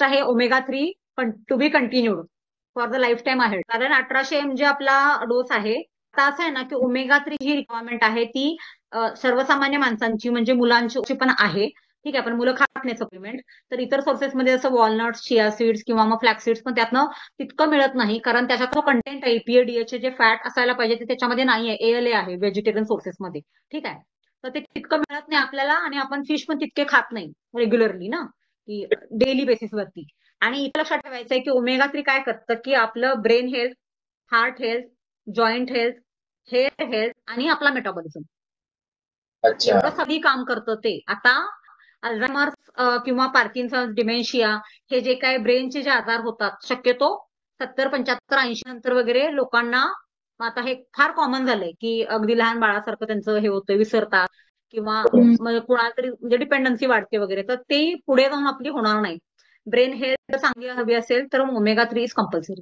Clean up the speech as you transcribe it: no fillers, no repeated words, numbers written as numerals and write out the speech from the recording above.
आहे omega 3 to be continued for the lifetime आहे. कारण 1800 म्हणजे आपला डोस आहे. आता असं आहे ना की ओमेगा 3 जी रिक्वायरमेंट आहे ती सर्वसामान्य माणसांची म्हणजे मुलांची पण आहे. ठीक आहे, पण मुलं खात नाही सप्लिमेंट. तर इतर सोर्सेसमध्ये जसं वॉलनट्स, चिया सीड्स किंवा मग फ्लॅक्स सीड्स पण त्यातनं तितकं मिळत नाही, कारण त्याच्यात जो कंटेंट आहे EPA DHA जे फॅट असायला पाहिजे ते त्याच्यामध्ये नाहीये. ALA आहे व्हेजिटेरियन सोर्सेसमध्ये. ठीक आहे, तर ते तितकं मिळत नाही आपल्याला आणि आपण फिश पण तितके खात नाही रेग्युलरली ना, की डेली बेसिसवरती. आणि इथं लक्षात ठेवायचं आहे की ओमेगा 3 काय करतं की आपलं brain health, heart health, joint health, hair health आणि आपला मेटाबॉलिझम अच्छा. एवढं सगळी काम करतं ते. आता अल्झायमर्स किंवा पार्किन्सन्स, डिमेन्शिया हे जे काय ब्रेनचे जे आजार होतात शक्यतो 70, 75, 80 नंतर वगैरे लोकांना आता हे फार कॉमन झालंय की अगदी लहान बाळासारखं त्यांचं हे होतं, विसरतात किंवा कुणाला तरी म्हणजे डिपेंडन्सी वाढते वगैरे. तर ते पुढे जाऊन आपली होणार नाही. ब्रेन हेल्थ चांगली हवी असेल तर ओमेगा 3 इज कंपल्सरी.